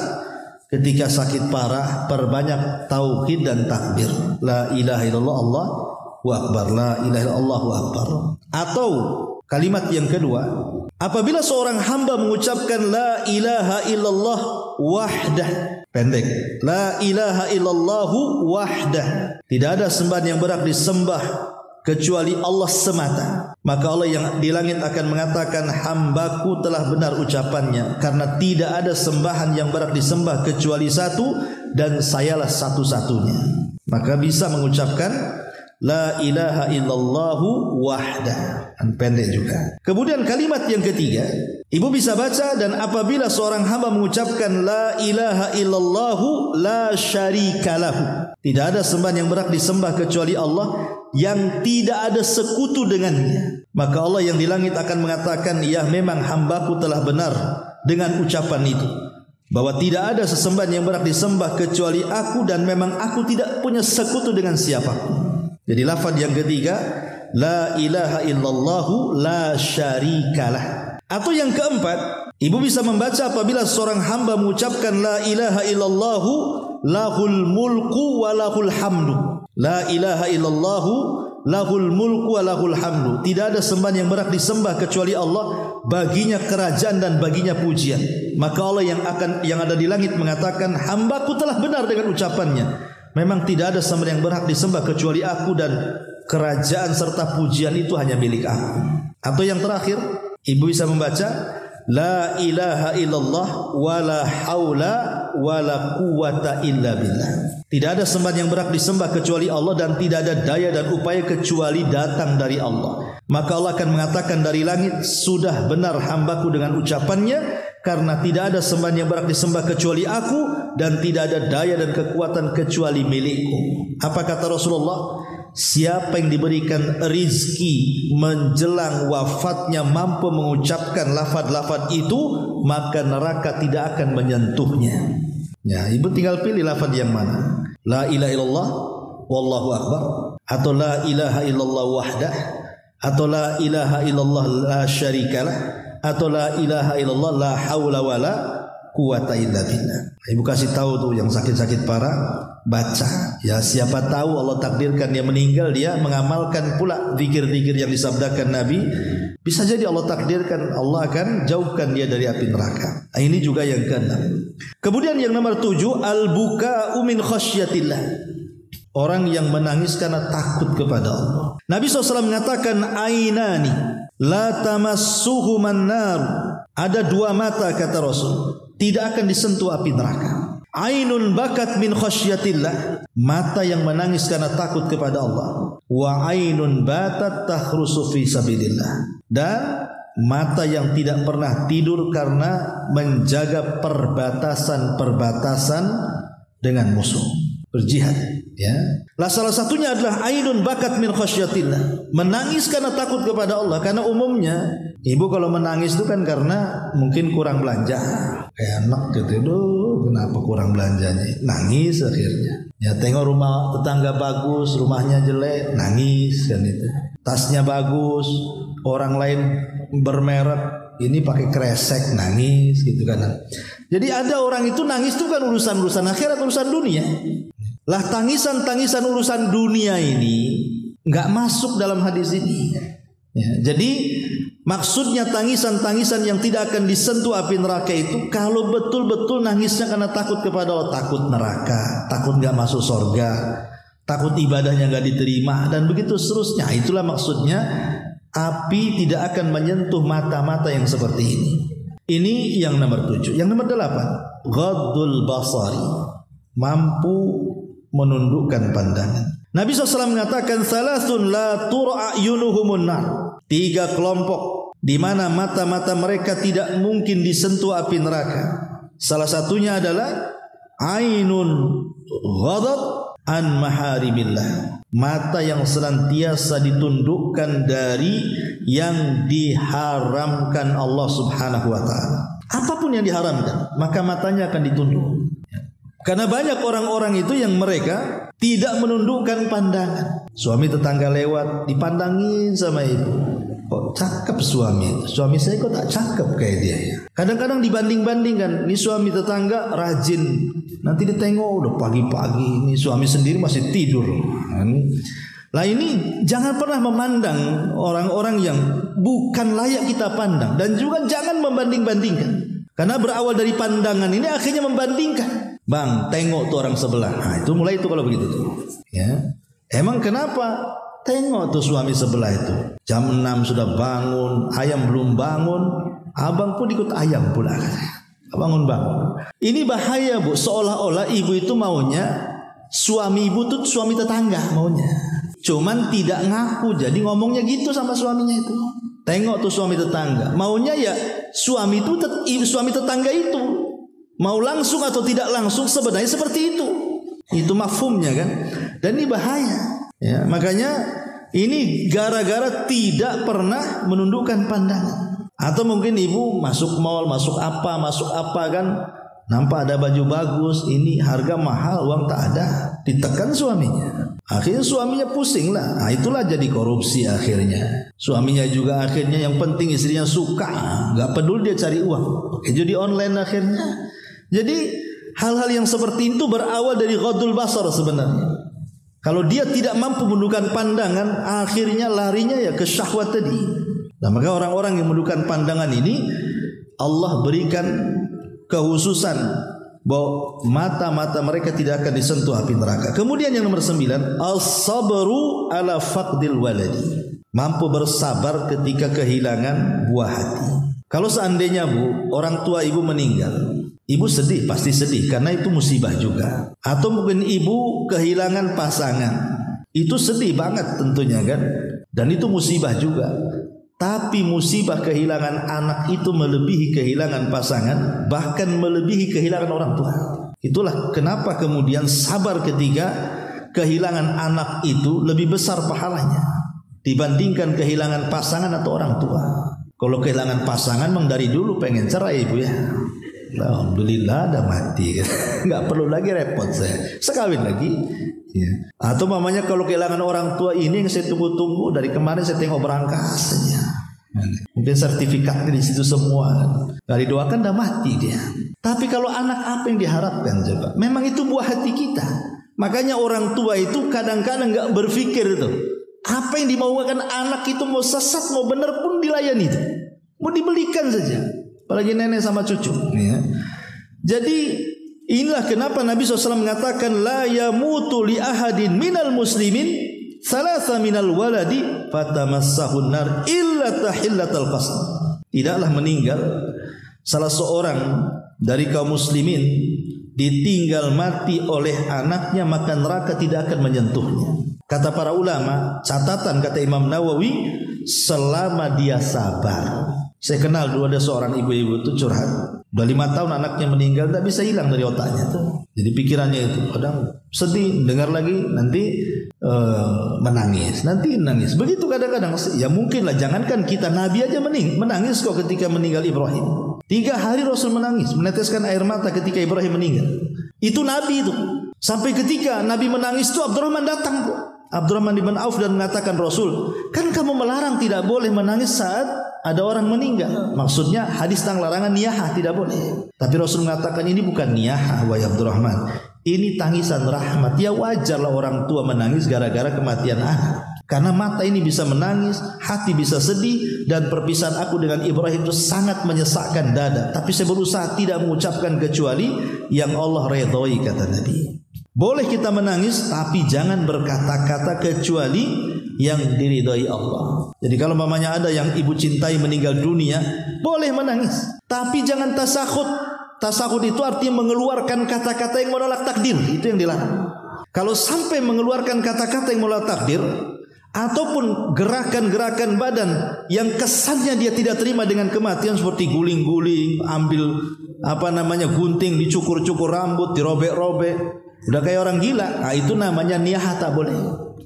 ketika sakit parah perbanyak tauhid dan takbir, la ilaha illallah Allahu akbar, la ilaha illallah Allahu akbar. Atau kalimat yang kedua, apabila seorang hamba mengucapkan la ilaha illallah wahdah, pendek, la ilaha illallahu wahdah, tidak ada sembahan yang berhak disembah kecuali Allah semata, maka Allah yang di langit akan mengatakan, hambaku telah benar ucapannya, karena tidak ada sembahan yang berhak disembah kecuali satu, dan sayalah satu-satunya. Maka bisa mengucapkan la ilaha illallahu wahdah, pendek juga. Kemudian kalimat yang ketiga, ibu bisa baca, dan apabila seorang hamba mengucapkan la ilaha illallahu la syarika lahu, tidak ada sembahan yang berhak disembah kecuali Allah yang tidak ada sekutu dengannya, maka Allah yang di langit akan mengatakan, ya memang hambaku telah benar dengan ucapan itu, bahwa tidak ada sesembahan yang berhak disembah kecuali aku, dan memang aku tidak punya sekutu dengan siapapun. Jadi lafaz yang ketiga, la ilaha illallahu la syarikalah. Atau yang keempat, ibu bisa membaca apabila seorang hamba mengucapkan la ilaha illallahu lahul mulku wa lahul hamdu. La ilaha illallahu lahul mulku wa lahul hamdu. Tidak ada sembahan yang berhak disembah kecuali Allah, baginya kerajaan dan baginya pujian. Maka Allah yang ada di langit mengatakan, hambaku telah benar dengan ucapannya, memang tidak ada sembahan yang berhak disembah kecuali aku, dan kerajaan serta pujian itu hanya milik aku. Atau yang terakhir, ibu bisa membaca la ilaha illallah wala haula wala quwata illa billah. Tidak ada sembahan yang berhak disembah kecuali Allah dan tidak ada daya dan upaya kecuali datang dari Allah. Maka Allah akan mengatakan dari langit, sudah benar hambaku dengan ucapannya, karena tidak ada sembahan yang berhak disembah kecuali aku dan tidak ada daya dan kekuatan kecuali milikku. Apa kata Rasulullah? Siapa yang diberikan rizki menjelang wafatnya mampu mengucapkan lafaz-lafaz itu, maka neraka tidak akan menyentuhnya. Ya, ibu tinggal pilih lafaz yang mana. La ilaha illallah wallahu akbar, atau la ilaha illallah wahdah, atau la ilaha illallah la syarikalah, atau la ilaha illallah la haula wala quwata illa billah. Ibu kasih tahu tuh yang sakit-sakit parah, baca. Ya, siapa tahu Allah takdirkan dia meninggal, dia mengamalkan pula zikir-zikir yang disabdakan Nabi. Bisa jadi Allah takdirkan Allah akan jauhkan dia dari api neraka. Ini juga yang keenam. Kemudian yang nomor 7, al-buka'u min khasyatillah. Orang yang menangis karena takut kepada Allah. Nabi SAW mengatakan, ainani la tamassuhuman nar. Ada dua mata, kata Rasul, tidak akan disentuh api neraka. Ainun bakat min khasyatillah, mata yang menangis karena takut kepada Allah. Wa ainun batat takhrusu fi sabilillah, dan mata yang tidak pernah tidur karena menjaga perbatasan-perbatasan dengan musuh, berjihad, ya. Lah salah satunya adalah ainun bakat min khasyatillah, menangis karena takut kepada Allah. Karena umumnya ibu kalau menangis itu kan karena mungkin kurang belanja, kayak anak gitu, kenapa kurang belanjanya, nangis akhirnya. Ya, tengok rumah tetangga bagus, rumahnya jelek, nangis kan itu. Tasnya bagus, orang lain bermerek, ini pakai kresek, nangis gitu kan. Jadi ada orang itu nangis itu kan urusan akhirat, urusan dunia. Lah tangisan urusan dunia ini nggak masuk dalam hadis ini. Ya, jadi maksudnya tangisan yang tidak akan disentuh api neraka itu kalau betul-betul nangisnya karena takut kepada Allah, takut neraka, takut nggak masuk surga, takut ibadahnya nggak diterima, dan begitu seterusnya. Itulah maksudnya api tidak akan menyentuh mata-mata yang seperti ini. Ini yang nomor 7. Yang nomor 8, ghaddul basari, mampu menundukkan pandangan. Nabi SAW mengatakan, salasun la tur'ayunuhumun nar. 3 kelompok di mana mata-mata mereka tidak mungkin disentuh api neraka. Salah satunya adalah ainun ghadab an maharimillah, mata yang senantiasa ditundukkan dari yang diharamkan Allah Subhanahu wa taala. Apapun yang diharamkan, maka matanya akan ditunduk. Karena banyak orang-orang itu yang mereka tidak menundukkan pandangan. Suami tetangga lewat, dipandangin sama ibu. Kok cakep suami saya kok tak cakep kayak dia ya. Kadang-kadang dibanding-bandingkan, ini suami tetangga rajin, nanti ditengok udah pagi-pagi, ini suami sendiri masih tidur. Lah ini jangan pernah memandang orang-orang yang bukan layak kita pandang, dan juga jangan membanding-bandingkan. Karena berawal dari pandangan ini akhirnya membandingkan. Bang, tengok tuh orang sebelah. Nah, itu mulai itu kalau begitu tuh. Ya. Emang kenapa? Tengok tuh suami sebelah itu. Jam 6 sudah bangun, ayam belum bangun, abang pun ikut ayam pula. Bangun. Ini bahaya, Bu. Seolah-olah ibu itu maunya suami ibu tuh suami tetangga maunya. Cuman tidak ngaku, jadi ngomongnya gitu sama suaminya itu. Tengok tuh suami tetangga. Maunya ya suami tetangga itu. Mau langsung atau tidak langsung sebenarnya seperti itu. Itu mafhumnya kan. Dan ini bahaya. Ya, makanya ini gara-gara tidak pernah menundukkan pandangan. Atau mungkin ibu masuk mall, masuk apa kan, nampak ada baju bagus, ini harga mahal, uang tak ada, ditekan suaminya. Akhirnya suaminya pusing lah. Nah, itulah jadi korupsi akhirnya. Suaminya juga akhirnya yang penting istrinya suka, nggak peduli dia cari uang. Oke, jadi online akhirnya. Jadi hal-hal yang seperti itu berawal dari ghadul basar sebenarnya. Kalau dia tidak mampu menundukkan pandangan, akhirnya larinya ya ke syahwat tadi. Nah, maka orang-orang yang menundukkan pandangan ini Allah berikan kehususan bahwa mata-mata mereka tidak akan disentuh api neraka. Kemudian yang nomor 9, as-sabru ala faqdil waladi, mampu bersabar ketika kehilangan buah hati. Kalau seandainya Bu, orang tua ibu meninggal, ibu sedih, pasti sedih karena itu musibah juga. Atau mungkin ibu kehilangan pasangan, itu sedih banget tentunya kan. Dan itu musibah juga. Tapi musibah kehilangan anak itu melebihi kehilangan pasangan, bahkan melebihi kehilangan orang tua. Itulah kenapa kemudian sabar ketika kehilangan anak itu lebih besar pahalanya dibandingkan kehilangan pasangan atau orang tua. Kalau kehilangan pasangan memang dari dulu pengen cerai ibu ya. Alhamdulillah udah mati. Nggak perlu lagi repot saya. Sekawin lagi. Ya. Atau mamanya kalau kehilangan orang tua ini yang saya tunggu-tunggu dari kemarin saya tengok berangkas saja. Mungkin sertifikatnya di situ semua. Nggak didoakan udah mati dia. Tapi kalau anak apa yang diharapkan coba? Memang itu buah hati kita. Makanya orang tua itu kadang-kadang nggak berpikir itu. Apa yang dimaukan anak itu mau sesat mau benar pun dilayani itu. Mau dibelikan saja. Apalagi nenek sama cucu. Ya. Jadi inilah kenapa Nabi SAW mengatakan la yamutu li ahadin minal muslimin salasa minal waladi fatamassahun nar illa tahillatal qasam. Tidaklah meninggal salah seorang dari kaum muslimin ditinggal mati oleh anaknya maka neraka tidak akan menyentuhnya. Kata para ulama, catatan kata Imam Nawawi, selama dia sabar. Saya kenal dulu ada seorang ibu-ibu itu curhat. Udah 5 tahun anaknya meninggal, tak bisa hilang dari otaknya tuh. Jadi pikirannya itu kadang sedih, dengar lagi nanti menangis, nanti menangis. Begitu kadang-kadang. Ya mungkinlah, jangankan kita, Nabi aja menangis kok ketika meninggal Ibrahim. 3 hari Rasul menangis, meneteskan air mata ketika Ibrahim meninggal. Itu Nabi itu. Sampai ketika Nabi menangis itu Abdurrahman datang kok. Abdurrahman bin Auf dan mengatakan, Rasul, kan kamu melarang tidak boleh menangis saat ada orang meninggal. Maksudnya hadis tentang larangan niyahah tidak boleh. Tapi Rasul mengatakan ini bukan niyahah wahai Abdurrahman. Ini tangisan rahmat. Ya wajarlah orang tua menangis gara-gara kematian anak. Karena mata ini bisa menangis, hati bisa sedih, dan perpisahan aku dengan Ibrahim itu sangat menyesakkan dada. Tapi saya berusaha tidak mengucapkan kecuali yang Allah redhoi, kata Nabi. Boleh kita menangis, tapi jangan berkata-kata kecuali yang diridhoi Allah. Jadi kalau mamanya ada yang ibu cintai meninggal dunia, boleh menangis, tapi jangan tasakhut. Tasakhut itu artinya mengeluarkan kata-kata yang menolak takdir. Itu yang dilarang. Kalau sampai mengeluarkan kata-kata yang menolak takdir, ataupun gerakan-gerakan badan yang kesannya dia tidak terima dengan kematian, seperti guling-guling, ambil gunting, dicukur-cukur rambut, dirobek-robek, udah kayak orang gila. Nah, itu namanya niyahah, tak boleh.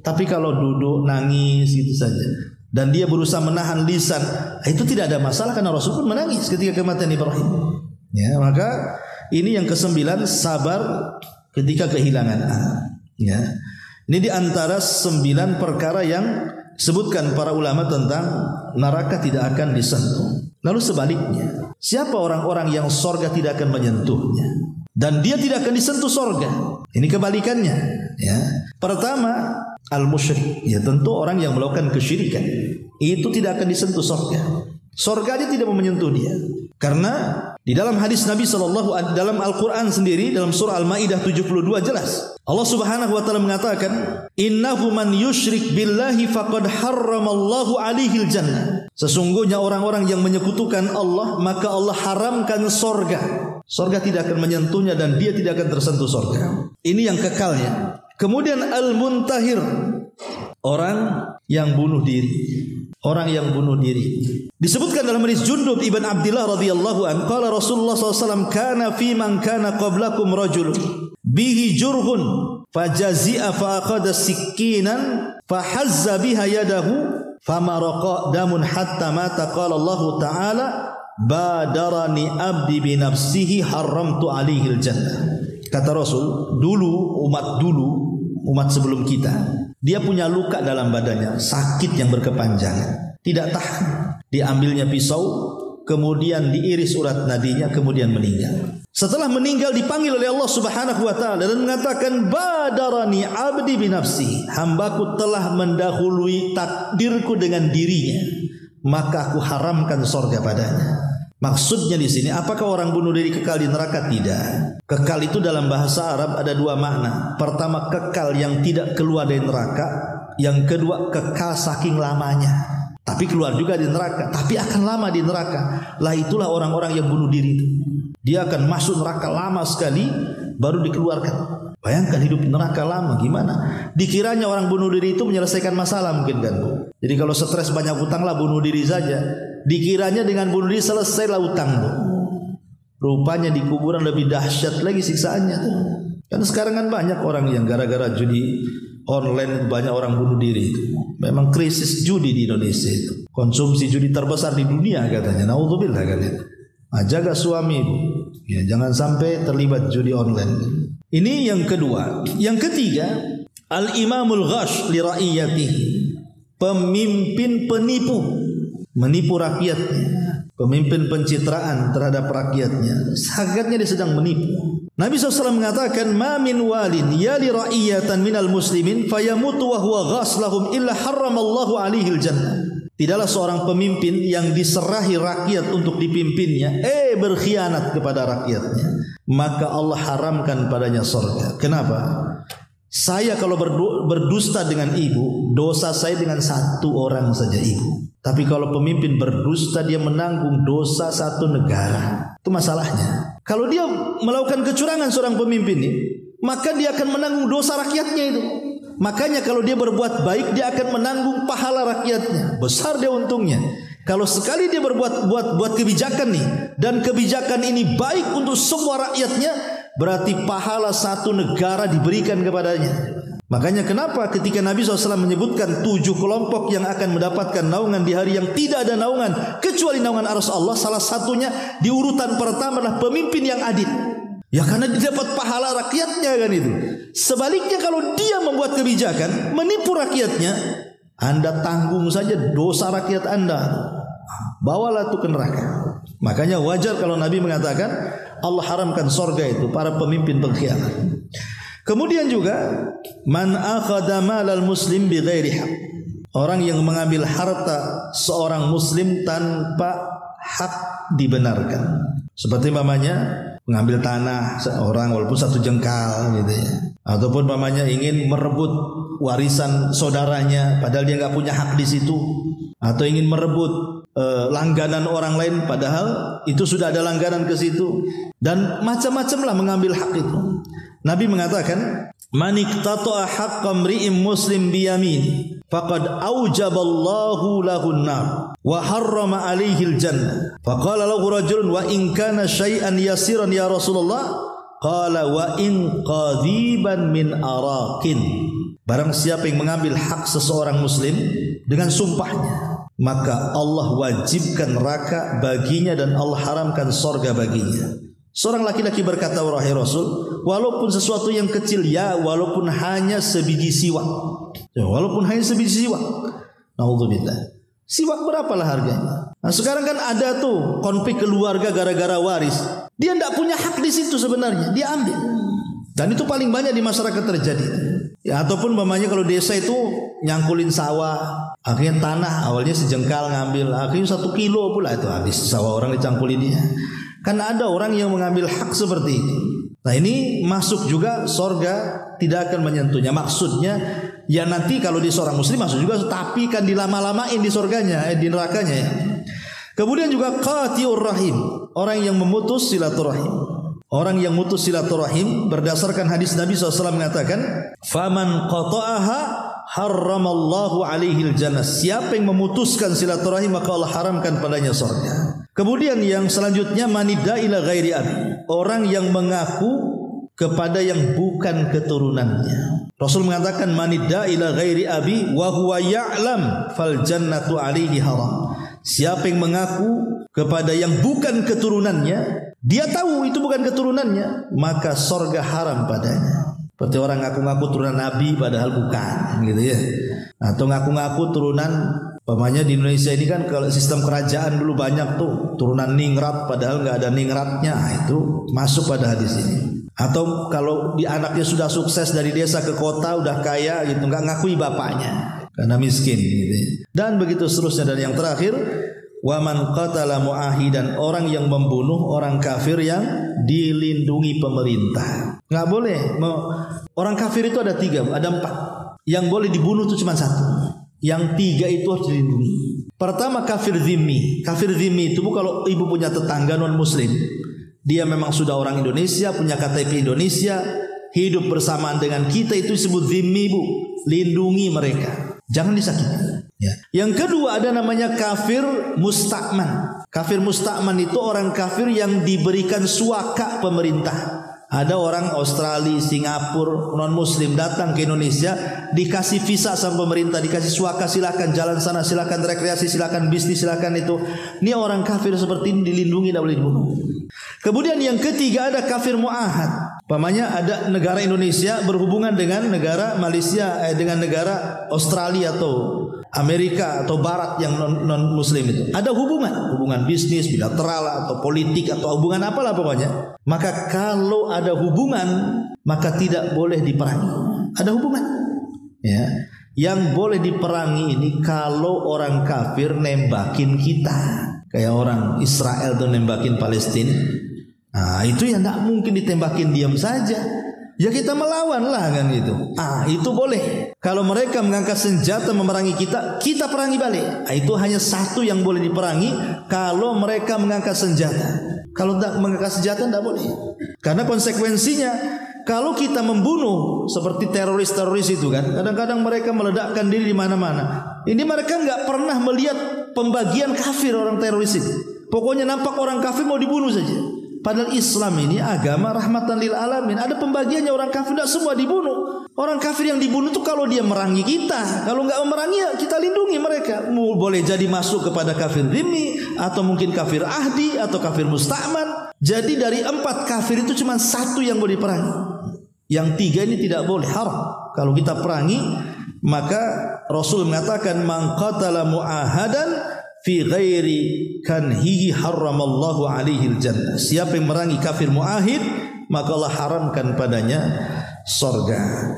Tapi kalau duduk nangis gitu saja dan dia berusaha menahan lisan, itu tidak ada masalah karena Rasul pun menangis ketika kematian Ibrahim. Ya, maka ini yang ke-9, sabar ketika kehilangan anak. Ya. Ini di antara 9 perkara yang sebutkan para ulama tentang neraka tidak akan disentuh. Lalu sebaliknya, siapa orang-orang yang sorga tidak akan menyentuhnya dan dia tidak akan disentuh sorga? Ini kebalikannya. Ya. Pertama, al-musyrik. Ya, tentu orang yang melakukan kesyirikan itu tidak akan disentuh sorga. Sorga dia tidak mau menyentuh dia. Karena di dalam hadis Nabi SAW, dalam Al-Quran sendiri, dalam surah Al-Ma'idah 72 jelas. Allah Subhanahu wa ta'ala mengatakan, innahu man yushrik billahi faqad harramallahu alaihil jannah. Sesungguhnya orang-orang yang menyekutukan Allah, maka Allah haramkan sorga. Sorga tidak akan menyentuhnya dan dia tidak akan tersentuh sorga. Ini yang kekalnya. Kemudian al-muntahir, orang yang bunuh diri. Orang yang bunuh diri. Disebutkan dalam hadis Jundub ibn Abdillah radhiyallahu an, qala Rasulullah SAW, kana fi man kana qablakum rajul bihi jurhun fajazi'a fa akhadha sikkinan fahazza biha yadahu famaraqa damun hatta mata. Qala Allah Ta'ala, badarani abdi bi nafsihi haramtu alaihil jannah. Kata Rasul, umat sebelum kita, dia punya luka dalam badannya, sakit yang berkepanjangan, tidak tahan. Diambilnya pisau, kemudian diiris urat nadinya, kemudian meninggal. Setelah meninggal dipanggil oleh Allah Subhanahu wa ta'ala dan mengatakan, badarani abdi binafsi, hambaku telah mendahului takdirku dengan dirinya, maka aku haramkan sorga padanya. Maksudnya di sini, apakah orang bunuh diri kekal di neraka? Tidak. Kekal itu dalam bahasa Arab ada 2 makna. Pertama, kekal yang tidak keluar dari neraka. Yang kedua, kekal saking lamanya. tapi keluar juga di neraka, tapi akan lama di neraka. Lah itulah orang-orang yang bunuh diri itu. Dia akan masuk neraka lama sekali baru dikeluarkan. Bayangkan hidup neraka lama gimana? Dikiranya orang bunuh diri itu menyelesaikan masalah mungkin kan, Bu. Jadi kalau stres banyak utang lah bunuh diri saja. Dikiranya dengan bunuh diri selesailah utang, Bu. Rupanya di kuburan lebih dahsyat lagi siksaannya tuh. Kan sekarang kan banyak orang yang gara-gara judi online, banyak orang bunuh diri itu. Memang krisis judi di Indonesia itu. Konsumsi judi terbesar di dunia katanya. Naudzubillah katanya. Nah, jaga suami, Bu. Ya, jangan sampai terlibat judi online. Ini yang kedua. Yang ketiga, al-imamul ghash li ra'iyatihi. Pemimpin penipu, menipu rakyatnya. Pemimpin pencitraan terhadap rakyatnya. Hakikatnya dia sedang menipu. Nabi SAW mengatakan, "Ma min walin yali ra'iyatan minal muslimin fayamutu wa huwa ghas lahum illa harramallahu alaihil jannah." Tidaklah seorang pemimpin yang diserahi rakyat untuk dipimpinnya berkhianat kepada rakyatnya, maka Allah haramkan padanya surga. Kenapa? Saya kalau berdusta dengan ibu, dosa saya dengan satu orang saja ibu. Tapi kalau pemimpin berdusta, dia menanggung dosa satu negara. Itu masalahnya. Kalau dia melakukan kecurangan seorang pemimpin ini, maka dia akan menanggung dosa rakyatnya itu. Makanya kalau dia berbuat baik, dia akan menanggung pahala rakyatnya. Besar dia untungnya. Kalau sekali dia buat kebijakan nih, dan kebijakan ini baik untuk semua rakyatnya, berarti pahala satu negara diberikan kepadanya. Makanya kenapa ketika Nabi SAW menyebutkan 7 kelompok yang akan mendapatkan naungan di hari yang tidak ada naungan kecuali naungan arsy Allah, salah satunya di urutan pertama adalah pemimpin yang adil. Ya karena dia dapat pahala rakyatnya kan itu. Sebaliknya kalau dia membuat kebijakan menipu rakyatnya, Anda tanggung saja dosa rakyat Anda. Bawalah itu ke neraka. Makanya wajar kalau Nabi mengatakan Allah haramkan sorga itu para pemimpin pengkhianat. Kemudian juga man akhadha malal muslim bighairi haq. Orang yang mengambil harta seorang muslim tanpa hak dibenarkan. Seperti mamanya mengambil tanah seorang walaupun 1 jengkal gitu ya. Ataupun mamanya ingin merebut warisan saudaranya padahal dia enggak punya hak di situ, atau ingin merebut langganan orang lain padahal itu sudah ada langganan ke situ, dan macam-macam lah mengambil hak itu. Nabi mengatakan, "Man iqtata'a haqqa imri'in muslim biyamin, faqad aujaballahu lahun nar wa harrama 'alaihi al-jannah." Faqala lahu rajulun, "Wa in kana syai'an yasiran ya Rasulullah?" Qala, "Wa in qadiban min araqin." Barang siapa yang mengambil hak seseorang muslim dengan sumpahnya, maka Allah wajibkan neraka baginya dan Allah haramkan surga baginya. Seorang laki-laki berkata, "Wahai Rasul, walaupun sesuatu yang kecil, ya walaupun hanya sebiji siwak." Ya, walaupun hanya sebiji siwak. Naudzubillah. Siwak berapalah harganya? Nah, sekarang kan ada tuh konflik keluarga gara-gara waris. Dia tidak punya hak di situ sebenarnya, dia ambil. Dan itu paling banyak di masyarakat terjadi. Ya, ataupun mamanya kalau desa itu nyangkulin sawah, akhirnya tanah awalnya sejengkal ngambil, akhirnya 1 kilo pula itu habis sawah orang dicangkulin dia. Karena ada orang yang mengambil hak seperti itu. Nah ini masuk juga surga tidak akan menyentuhnya. Maksudnya ya nanti kalau di seorang muslim masuk juga, tapi kan dilama-lamain di surganya, di nerakanya ya. Kemudian juga qati'ur rahim, orang yang memutus silaturahim. Orang yang memutus silaturahim berdasarkan hadis Nabi SAW mengatakan, "Faman qata'aha harramallahu alaihil jannah." Siapa yang memutuskan silaturahim maka Allah haramkan padanya surga. Kemudian yang selanjutnya manida ila ghairi abi, orang yang mengaku kepada yang bukan keturunannya. Rasul mengatakan manida ila ghairi abi wa huwa ya'lam fal jannatu alaihi haram. Siapa yang mengaku kepada yang bukan keturunannya, dia tahu itu bukan keturunannya, maka surga haram padanya. Seperti orang ngaku-ngaku turunan Nabi padahal bukan gitu ya. Atau ngaku-ngaku turunan, umpamanya di Indonesia ini kan kalau sistem kerajaan dulu banyak tuh turunan ningrat padahal nggak ada ningratnya, itu masuk pada hadis ini. Atau kalau di anaknya sudah sukses dari desa ke kota udah kaya gitu, nggak ngakui bapaknya karena miskin gitu. Dan begitu seterusnya. Dan yang terakhir, waman qatala muahidan, orang yang membunuh orang kafir yang dilindungi pemerintah. Nggak boleh. Orang kafir itu ada 3, ada 4. Yang boleh dibunuh itu cuma 1. Yang 3 itu harus dilindungi. Pertama kafir zimmi. Kafir zimmi itu kalau ibu punya tetangga non muslim, dia memang sudah orang Indonesia, punya KTP Indonesia, hidup bersamaan dengan kita, itu disebut zimmi, Bu. Lindungi mereka, jangan disakiti. Ya. Yang kedua ada namanya kafir musta'man. Kafir musta'man itu orang kafir yang diberikan suaka pemerintah. Ada orang Australia, Singapura, non muslim datang ke Indonesia, dikasih visa sama pemerintah, dikasih suaka, silakan jalan sana, silakan rekreasi, silakan bisnis, silakan itu. Ini orang kafir seperti ini dilindungi, tidak boleh dibunuh. Kemudian yang ketiga ada kafir mu'ahad. Umpamanya ada negara Indonesia berhubungan dengan negara Malaysia, dengan negara Australia atau Amerika atau Barat yang non muslim itu. Ada hubungan bisnis, bilateral atau politik atau hubungan apalah pokoknya. Maka kalau ada hubungan maka tidak boleh diperangi. Ada hubungan. Ya. Yang boleh diperangi ini kalau orang kafir nembakin kita. Kayak orang Israel tuh nembakin Palestina. Nah, itu ya tidak mungkin ditembakin diam saja. Ya kita melawan lah kan gitu. Itu boleh. Kalau mereka mengangkat senjata memerangi kita, kita perangi balik. Itu hanya satu yang boleh diperangi kalau mereka mengangkat senjata. Kalau tidak mengangkat senjata tidak boleh. Karena konsekuensinya kalau kita membunuh seperti teroris-teroris itu kan, kadang-kadang mereka meledakkan diri di mana-mana. Ini mereka nggak pernah melihat pembagian kafir orang teroris itu. Pokoknya nampak orang kafir mau dibunuh saja. Padahal Islam ini agama rahmatan lil alamin. Ada pembagiannya, orang kafir tidak semua dibunuh. Orang kafir yang dibunuh itu kalau dia merangi kita. Kalau nggak memerangi ya kita lindungi mereka. Boleh jadi masuk kepada kafir dhimmi, atau mungkin kafir ahdi, atau kafir musta'man. Jadi dari 4 kafir itu cuma 1 yang boleh diperangi. Yang 3 ini tidak boleh, haram. Kalau kita perangi, maka Rasul mengatakan man qatala mu'ahadan fi ghairi kanhihi harramallahu alaihi jannah. Siapa yang merangi kafir muahid, maka Allah haramkan padanya surga.